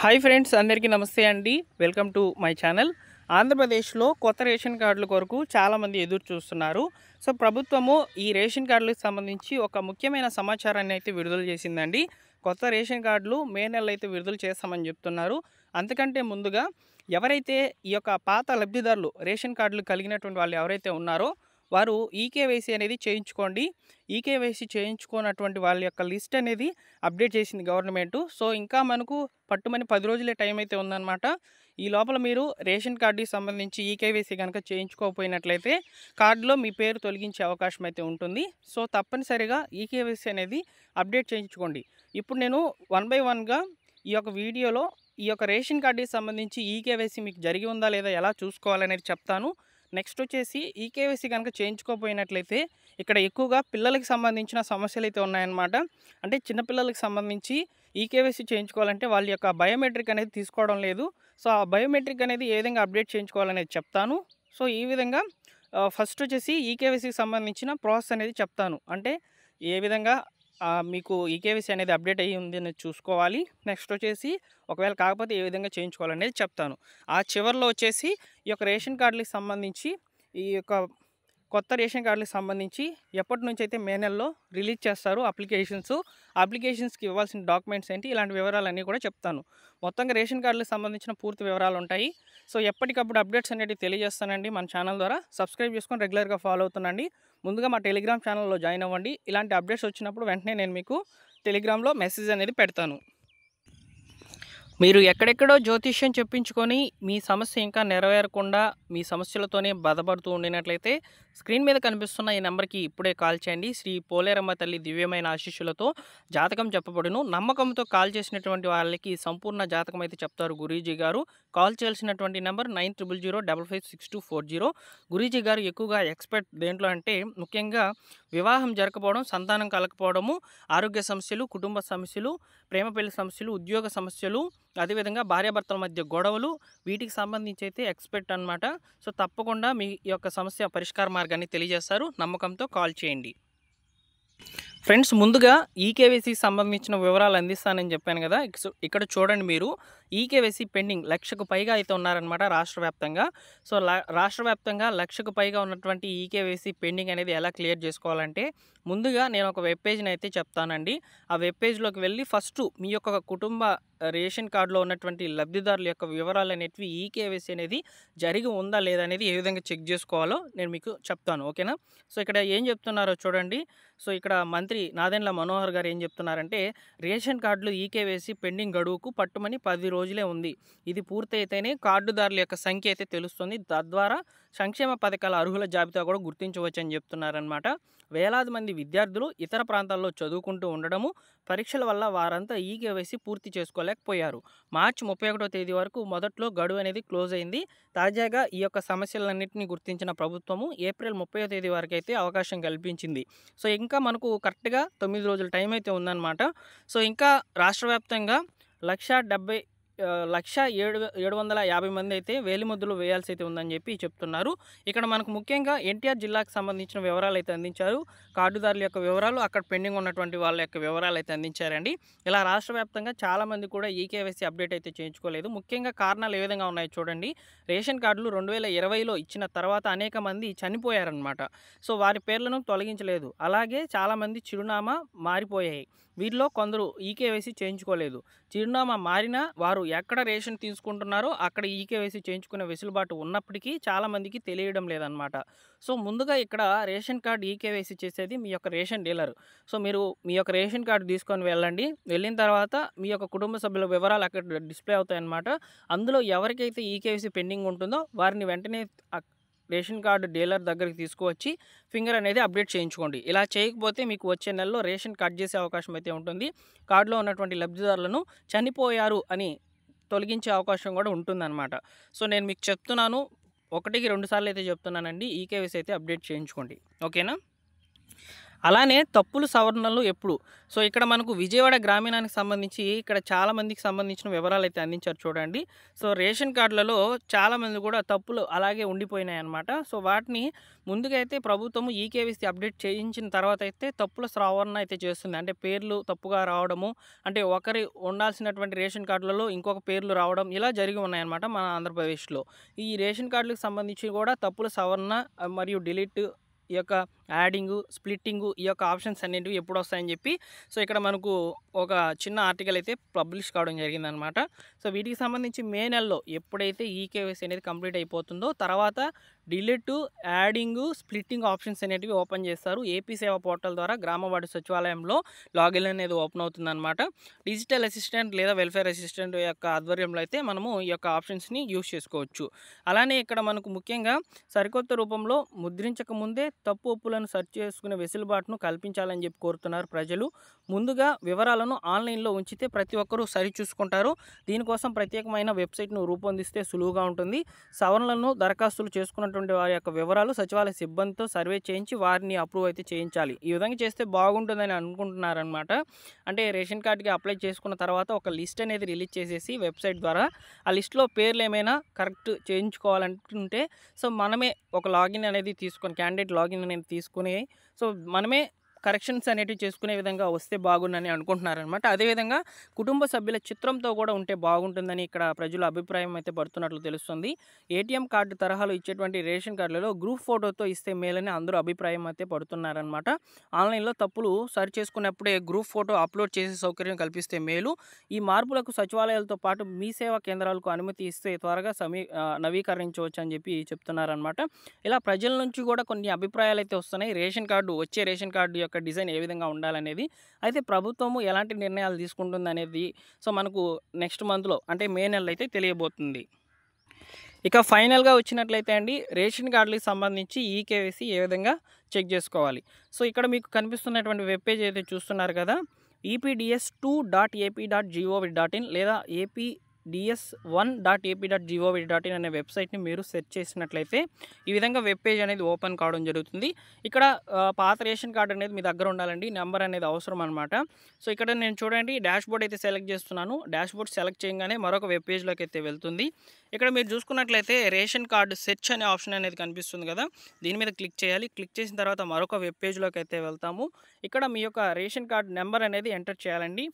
Hi friends, అందరికీ నమస్తే అండి. Welcome to my channel. ఆంధ్రప్రదేశ్లో కొత్త రేషన్ కార్డుల కొరకు చాలామంది ఎదురు చూస్తున్నారు. సో ప్రభుత్వము ఈ రేషన్ కార్డులకు సంబంధించి ఒక ముఖ్యమైన సమాచారాన్ని అయితే విడుదల చేసిందండి. కొత్త రేషన్ కార్డులు మే నెలలో అయితే విడుదల చేస్తామని చెప్తున్నారు. అంతకంటే ముందుగా ఎవరైతే ఈ యొక్క పాత లబ్ధిదారులు రేషన్ కార్డులు కలిగినటువంటి వాళ్ళు ఎవరైతే ఉన్నారో వారు ఈకేవైసీ అనేది చేయించుకోండి. ఈకేవైసీ చేయించుకున్నటువంటి వాళ్ళ యొక్క లిస్ట్ అనేది అప్డేట్ చేసింది గవర్నమెంటు. సో ఇంకా మనకు పట్టుమని 10 రోజులే టైం అయితే ఉందన్నమాట. ఈ లోపల మీరు రేషన్ కార్డుకి సంబంధించి ఈకేవైసీ కనుక చేయించుకోకపోయినట్లయితే కార్డులో మీ పేరు తొలగించే అవకాశం అయితే ఉంటుంది. సో తప్పనిసరిగా ఈకేవైసీ అనేది అప్డేట్ చేయించుకోండి. ఇప్పుడు నేను 1 బై 1గా ఈ యొక్క వీడియోలో ఈ యొక్క రేషన్ కార్డుకి సంబంధించి ఈకేవైసీ మీకు జరిగి ఉందా లేదా ఎలా చూసుకోవాలనేది చెప్తాను. నెక్స్ట్ వచ్చేసి ఈకేవైసీ కనుక చేయించుకోకపోయినట్లయితే ఇక్కడ ఎక్కువగా పిల్లలకి సంబంధించిన సమస్యలు అయితే ఉన్నాయన్నమాట. అంటే చిన్నపిల్లలకి సంబంధించి ఈకేవైసీ చేయించుకోవాలంటే వాళ్ళ యొక్క బయోమెట్రిక్ అనేది తీసుకోవడం లేదు. సో ఆ బయోమెట్రిక్ అనేది ఏ విధంగా అప్డేట్ చేయించుకోవాలనేది చెప్తాను. సో ఈ విధంగా ఫస్ట్ వచ్చేసి ఈకేవైసీకి సంబంధించిన ప్రాసెస్ అనేది చెప్తాను. అంటే ఏ విధంగా మీకు ఈకేవైసీ అనేది అప్డేట్ అయ్యి ఉంది అనేది చూసుకోవాలి. నెక్స్ట్ వచ్చేసి ఒకవేళ కాకపోతే ఏ విధంగా చేయించుకోవాలనేది చెప్తాను. ఆ చివరిలో వచ్చేసి ఈ యొక్క రేషన్ కార్డులకు సంబంధించి ఈ యొక్క కొత్త రేషన్ కార్డులకు సంబంధించి ఎప్పటి నుంచి అయితే మే నెలలో రిలీజ్ చేస్తారు అప్లికేషన్స్కి ఇవ్వాల్సిన డాక్యుమెంట్స్ ఏంటి, ఇలాంటి వివరాలన్నీ కూడా చెప్తాను. మొత్తంగా రేషన్ కార్డులకు సంబంధించిన పూర్తి వివరాలు ఉంటాయి. సో ఎప్పటికప్పుడు అప్డేట్స్ అనేవి తెలియజేస్తానండి మన ఛానల్ ద్వారా. సబ్స్క్రైబ్ చేసుకొని రెగ్యులర్గా ఫాలో అవుతుండండి. ముందుగా మా టెలిగ్రామ్ ఛానల్లో జాయిన్ అవ్వండి. ఇలాంటి అప్డేట్స్ వచ్చినప్పుడు వెంటనే నేను మీకు టెలిగ్రామ్లో మెసేజ్ అనేది పెడతాను. మీరు ఎక్కడెక్కడో జ్యోతిష్యం చెప్పించుకొని మీ సమస్య ఇంకా నెరవేరకుండా మీ సమస్యలతోనే బాధపడుతూ ఉండినట్లయితే స్క్రీన్ మీద కనిపిస్తున్న ఈ నెంబర్కి ఇప్పుడే కాల్ చేయండి. శ్రీ పోలేరమ్మ తల్లి దివ్యమైన ఆశీస్సులతో జాతకం చెప్పబడును. నమ్మకంతో కాల్ చేసినటువంటి వాళ్ళకి సంపూర్ణ జాతకం అయితే చెప్తారు గురూజీ గారు. కాల్ చేయాల్సినటువంటి నెంబర్ 9000556240. గురూజీ గారు ఎక్కువగా ఎక్స్పర్ట్ దేంట్లో అంటే ముఖ్యంగా వివాహం జరగకపోవడం, సంతానం కలగకపోవడము, ఆరోగ్య సమస్యలు, కుటుంబ సమస్యలు, ప్రేమ పెళ్లి సమస్యలు, ఉద్యోగ సమస్యలు, అదేవిధంగా భార్యాభర్తల మధ్య గొడవలు, వీటికి సంబంధించి అయితే ఎక్స్పర్ట్ అనమాట. సో తప్పకుండా మీ యొక్క సమస్య పరిష్కార మార్గాన్ని తెలియజేస్తారు. నమ్మకంతో కాల్ చేయండి. ఫ్రెండ్స్, ముందుగా ఈకేవైసీకి సంబంధించిన వివరాలు అందిస్తానని చెప్పాను కదా. ఇక్కడ చూడండి, మీరు ఈకేవైసీ పెండింగ్ 1,00,000కు పైగా అయితే ఉన్నారనమాట రాష్ట్ర వ్యాప్తంగా. సో రాష్ట్ర వ్యాప్తంగా 1,00,000కు పైగా ఉన్నటువంటి ఈకేవైసీ పెండింగ్ అనేది ఎలా క్లియర్ చేసుకోవాలంటే ముందుగా నేను ఒక వెబ్ పేజ్ని అయితే చెప్తానండి. ఆ వెబ్ పేజ్లోకి వెళ్ళి ఫస్ట్ మీ యొక్క కుటుంబ రేషన్ కార్డులో ఉన్నటువంటి లబ్ధిదారుల యొక్క వివరాలు అనేటివి ఈకేవైసీ అనేది జరిగి ఉందా లేదా అనేది ఏ విధంగా చెక్ చేసుకోవాలో నేను మీకు చెప్తాను. ఓకేనా? సో ఇక్కడ ఏం చెప్తున్నారో చూడండి. సో ఇక్కడ మంత్రి నాదెండ్ల మనోహర్ గారు ఏం చెప్తున్నారంటే రేషన్ కార్డులు ఈకేవైసీ పెండింగ్ గడువుకు పట్టుమని 10 రోజులే ఉంది. ఇది పూర్తయితేనే కార్డుదారుల యొక్క సంఖ్య అయితే తెలుస్తుంది. తద్వారా సంక్షేమ పథకాల అర్హుల జాబితా కూడా గుర్తించవచ్చు అని చెప్తున్నారనమాట. వేలాది మంది విద్యార్థులు ఇతర ప్రాంతాల్లో చదువుకుంటూ ఉండడము, పరీక్షల వల్ల వారంతా ఈకేవైసీ పూర్తి చేసుకోలేకపోయారు. మార్చి 31వ తేదీ వరకు మొదట్లో గడువు అనేది క్లోజ్ అయింది. తాజాగా ఈ యొక్క సమస్యలన్నింటినీ గుర్తించిన ప్రభుత్వము ఏప్రిల్ 30వ తేదీ వరకు అయితే అవకాశం కల్పించింది. సో ఇంకా మనకు కరెక్ట్గా 9 రోజుల టైం అయితే ఉందన్నమాట. సో ఇంకా రాష్ట్ర వ్యాప్తంగా 1,0750 మంది అయితే వేలిముద్రలు వేయాల్సి అయితే ఉందని చెప్పి చెప్తున్నారు. ఇక్కడ మనకు ముఖ్యంగా ఎన్టీఆర్ జిల్లాకు సంబంధించిన వివరాలు అయితే అందించారు. కార్డుదారుల యొక్క వివరాలు, అక్కడ పెండింగ్ ఉన్నటువంటి వాళ్ళ యొక్క వివరాలు అయితే అందించారండి. ఇలా రాష్ట్ర వ్యాప్తంగా చాలామంది కూడా ఈకేవైసీ అప్డేట్ అయితే చేయించుకోలేదు. ముఖ్యంగా కారణాలు ఏ విధంగా ఉన్నాయో చూడండి. రేషన్ కార్డులు 2020లో ఇచ్చిన తర్వాత అనేక మంది చనిపోయారనమాట. సో వారి పేర్లను తొలగించలేదు. అలాగే చాలామంది చిరునామా మారిపోయాయి. వీరిలో కొందరు ఈకేవైసీ చేయించుకోలేదు. చిరునామా మారినా వారు ఎక్కడ రేషన్ తీసుకుంటున్నారో అక్కడ ఈకేవైసీ చేయించుకునే వెసులుబాటు ఉన్నప్పటికీ చాలామందికి తెలియడం లేదనమాట. సో ముందుగా ఇక్కడ రేషన్ కార్డు ఈకేవైసీ చేసేది మీ యొక్క రేషన్ డీలర్. సో మీరు మీ యొక్క రేషన్ కార్డు తీసుకొని వెళ్ళండి. వెళ్ళిన తర్వాత మీ యొక్క కుటుంబ సభ్యుల వివరాలు అక్కడ డిస్ప్లే అవుతాయన్నమాట. అందులో ఎవరికైతే ఈకేవైసీ పెండింగ్ ఉంటుందో వారిని వెంటనే రేషన్ కార్డు డీలర్ దగ్గరికి తీసుకువచ్చి ఫింగర్ అనేది అప్డేట్ చేయించుకోండి. ఇలా చేయకపోతే మీకు వచ్చే నెలలో రేషన్ కట్ చేసే అవకాశం అయితే ఉంటుంది. కార్డులో ఉన్నటువంటి లబ్ధిదారులను చనిపోయారు అని తొలగించే అవకాశం కూడా ఉంటుందన్నమాట. సో నేను మీకు చెప్తున్నాను, 1కి 2 సార్లు అయితే చెప్తున్నానండి, ఈకేవైసీ అయితే అప్డేట్ చేయించుకోండి. ఓకేనా? అలానే తప్పులు సవరణలు ఎప్పుడు? సో, ఇక్కడ మనకు విజయవాడ గ్రామీణానికి సంబంధించి ఇక్కడ చాలా మందికి సంబంధించిన వివరాలైతే అందించారు చూడండి. సో, రేషన్ కార్డులలో చాలామంది కూడా తప్పులు అలాగే ఉండిపోయినాయన్నమాట. సో, వాటిని ముందుగా అయితే ప్రభుత్వం ఈకేవైసీ అప్డేట్ చేయించిన తర్వాత అయితే తప్పుల సవరణ అయితే చేస్తుంది. అంటే పేర్లు తప్పుగా రావడము, అంటే ఒకరి ఉండాల్సినటువంటి రేషన్ కార్డులలో ఇంకొక పేర్లు రావడం ఇలా జరిగి ఉన్నాయన్నమాట మన ఆంధ్రప్రదేశ్‌లో. ఈ రేషన్ కార్డులకు సంబంధించి కూడా తప్పుల సవరణ మరియు డిలీట్ ఈ యొక్క యాడింగు, స్ప్లిట్టింగు ఈ యొక్క ఆప్షన్స్ అనేటివి ఎప్పుడొస్తాయని చెప్పి సో, ఇక్కడ మనకు ఒక చిన్న ఆర్టికల్ అయితే పబ్లిష్ కావడం జరిగిందనమాట. సో, వీటికి సంబంధించి మే నెలలో ఎప్పుడైతే ఈకేవైసీ అనేది కంప్లీట్ అయిపోతుందో తర్వాత డిలీటు, యాడింగు, స్ప్లిట్టింగ్ ఆప్షన్స్ అనేటివి ఓపెన్ చేస్తారు. ఏపీ సేవ పోర్టల్ ద్వారా గ్రామ వార్డు సచివాలయంలో లాగిన్ అనేది ఓపెన్ అవుతుందనమాట. డిజిటల్ అసిస్టెంట్ లేదా వెల్ఫేర్ అసిస్టెంట్ యొక్క ఆధ్వర్యంలో అయితే మనము ఈ యొక్క ఆప్షన్స్‌ని యూజ్ చేసుకోవచ్చు. అలానే ఇక్కడ మనకు ముఖ్యంగా సరికొత్త రూపంలో ముద్రించక ముందే తప్పు ఒప్పులను సెర్చ్ చేసుకునే వెసులుబాటును కల్పించాలని చెప్పి కోరుతున్నారు ప్రజలు. ముందుగా వివరాలను ఆన్లైన్‌లో ఉంచితే ప్రతి ఒక్కరూ సరిచూసుకుంటారు. దీనికోసం ప్రత్యేకమైన వెబ్‌సైట్‌ను రూపొందిస్తే సులువుగా ఉంటుంది. సవరణలను దరఖాస్తులు చేసుకున్నటువంటి వారి యొక్క వివరాలు సచివాలయ సిబ్బందితో సర్వే చేయించి వారిని అప్రూవ్ అయితే చేయించాలి. ఈ విధంగా చేస్తే బాగుంటుందని అనుకుంటున్నారనమాట. అంటే రేషన్ కార్డ్‌కి అప్లై చేసుకున్న తర్వాత ఒక లిస్ట్ అనేది రిలీజ్ చేసేసి వెబ్‌సైట్ ద్వారా ఆ లిస్ట్‌లో పేర్లు ఏమైనా కరెక్ట్ చేయించుకోవాలనుకుంటే సో, మనమే ఒక లాగిన్ అనేది తీసుకొని క్యాండిడేట్ లాగిన్ అనేది తీసుకొని సో, మనమే కరెక్షన్స్ అనేటివి చేసుకునే విధంగా వస్తే బాగుండని అనుకుంటున్నారనమాట. అదేవిధంగా కుటుంబ సభ్యుల చిత్రంతో కూడా ఉంటే బాగుంటుందని ఇక్కడ ప్రజలు అభిప్రాయం అయితే పడుతున్నట్లు తెలుస్తుంది. ఏటీఎం కార్డు తరహాలో ఇచ్చేటువంటి రేషన్ కార్డులలో గ్రూప్ ఫోటోతో ఇస్తే మేలని అందరూ అభిప్రాయం అయితే పడుతున్నారనమాట. ఆన్లైన్‌లో తప్పులు సరి చేసుకున్నప్పుడే గ్రూప్ ఫోటో అప్లోడ్ చేసే సౌకర్యం కల్పిస్తే మేలు. ఈ మార్పులకు సచివాలయాలతో పాటు మీ సేవా కేంద్రాలకు అనుమతి ఇస్తే త్వరగా నవీకరించవచ్చు అని చెప్పి చెప్తున్నారనమాట. ఇలా ప్రజల నుంచి కూడా కొన్ని అభిప్రాయాలు అయితే వస్తున్నాయి. వచ్చే రేషన్ కార్డు యొక్క డిజైన్ ఏ విధంగా ఉండాలనేది. అయితే ప్రభుత్వము ఎలాంటి నిర్ణయాలు తీసుకుంటుందనేది సో, మనకు నెక్స్ట్ మంత్‌లో అంటే మే నెలలో అయితే తెలియబోతుంది. ఇక ఫైనల్‌గా వచ్చినట్లయితే అండి రేషన్ కార్డులకు సంబంధించి ఈకేవైసీ ఏ విధంగా చెక్ చేసుకోవాలి. సో, ఇక్కడ మీకు కనిపిస్తున్నటువంటి వెబ్ పేజ్ అయితే చూస్తున్నారు కదా! epds2.ap.gov.in లేదా ds1.ap.gov.in అనే వెబ్‌సైట్‌ని మీరు సెర్చ్ చేసినట్లయితే ఈ విధంగా వెబ్ పేజ్ అనేది ఓపెన్ కావడం జరుగుతుంది. ఇక్కడ పాత రేషన్ కార్డ్ అనేది మీ దగ్గర ఉండాలండి. నెంబర్ అనేది అవసరం అనమాట. సో, ఇక్కడ నేను చూడండి డాష్‌బోర్డ్ అయితే సెలెక్ట్ చేస్తున్నాను. డాష్‌బోర్డ్ సెలెక్ట్ చేయగానే మరొక వెబ్ పేజ్‌లోకి అయితే వెళ్తుంది. ఇక్కడ మీరు చూసుకున్నట్లయితే రేషన్ కార్డ్ సెర్చ్ అనే ఆప్షన్ అనేది కనిపిస్తుంది కదా! దీని మీద క్లిక్ చేయాలి. క్లిక్ చేసిన తర్వాత మరొక వెబ్ పేజ్‌లోకి అయితే వెళ్తాము. ఇక్కడ మీ యొక్క రేషన్ కార్డ్ నెంబర్ అనేది ఎంటర్ చేయాలండి.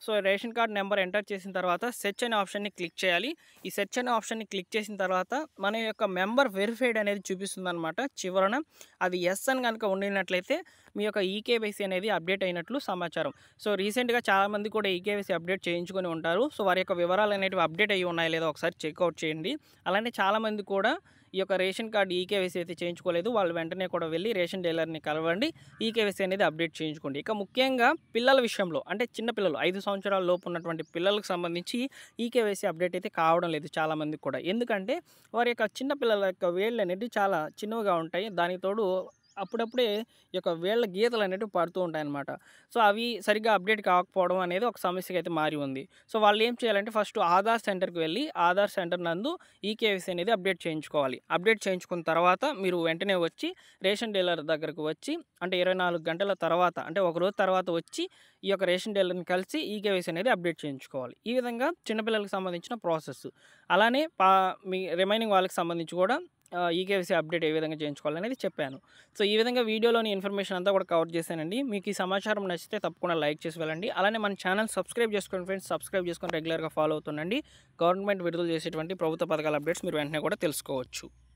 So, ration card number enter చేసిన తర్వాత సెర్చ్ అనే ఆప్షన్‌ని క్లిక్ చేయాలి. ఈ సెర్చ్ అనే ఆప్షన్‌ని క్లిక్ చేసిన తర్వాత మన యొక్క మెంబర్ వెరిఫైడ్ అనేది చూపిస్తుందనమాట చివరన. అది యెస్ అని గనుక ఉండినట్లయితే మీ యొక్క ఈకేవైసీ అనేది అప్డేట్ అయినట్లు సమాచారం. సో, రీసెంట్‌గా చాలామంది కూడా ఈకేవైసీ అప్డేట్ చేయించుకొని ఉంటారు. సో, వారి యొక్క వివరాలు అనేటివి అప్డేట్ అయ్యి ఉన్నాయో లేదో ఒకసారి చెక్‌ఔట్ చేయండి. అలానే చాలామంది కూడా ఈ యొక్క రేషన్ కార్డ్ ఈకేవైసీ అయితే చేయించుకోలేదు. వాళ్ళు వెంటనే కూడా వెళ్ళి రేషన్ డీలర్‌ని కలవండి. ఈకేవైసీ అనేది అప్డేట్ చేయించుకోండి. ఇక ముఖ్యంగా పిల్లల విషయంలో అంటే చిన్న పిల్లలు 5 సంవత్సరాల లోపు ఉన్నటువంటి పిల్లలకు సంబంధించి ఈకేవైసీ అప్డేట్ అయితే కావడం లేదు చాలామందికి కూడా. ఎందుకంటే వారి యొక్క చిన్న పిల్లల యొక్క వేళ్ళు అనేటివి చాలా చిన్నవిగా ఉంటాయి. దానికి తోడు అప్పుడప్పుడే ఈ యొక్క వేళ్ళ గీతలు అనేటివి పడుతూ ఉంటాయన్నమాట. సో, అవి సరిగ్గా అప్డేట్ కాకపోవడం అనేది ఒక సమస్యగా అయితే మారి ఉంది. సో, వాళ్ళు ఏం చేయాలంటే ఫస్ట్ ఆధార్ సెంటర్‌కి వెళ్ళి ఆధార్ సెంటర్ నందు ఈకేవైసీ అనేది అప్డేట్ చేయించుకోవాలి. అప్డేట్ చేయించుకున్న తర్వాత మీరు వెంటనే వచ్చి రేషన్ డీలర్ దగ్గరకు వచ్చి అంటే 24 గంటల తర్వాత అంటే ఒక రోజు తర్వాత వచ్చి ఈ యొక్క రేషన్ డీలర్‌ని కలిసి ఈకేవైసీ అనేది అప్డేట్ చేయించుకోవాలి. ఈ విధంగా చిన్నపిల్లలకు సంబంధించిన ప్రాసెస్. అలానే మీ రిమైనింగ్ వాళ్ళకి సంబంధించి కూడా ఈకేవైసీ అప్డేట్ ఏ విధంగా చేయించుకోవాలనేది చెప్పాను. సో, ఈ విధంగా వీడియోలోని ఇన్ఫర్మేషన్ అంతా కూడా కవర్ చేశానండి. మీకు ఈ సమాచారం నచ్చితే తప్పకుండా లైక్ చేసి వెళ్ళండి. అలానే మన ఛానల్ సబ్స్క్రైబ్ చేసుకోండి ఫ్రెండ్స్. సబ్స్క్రైబ్ చేసుకొని రెగ్యులర్‌గా ఫాలో అవుతుండండి. గవర్నమెంట్ విడుదల చేసేటువంటి ప్రభుత్వ పథకాల అప్డేట్స్ మీరు వెంటనే కూడా తెలుసుకోవచ్చు.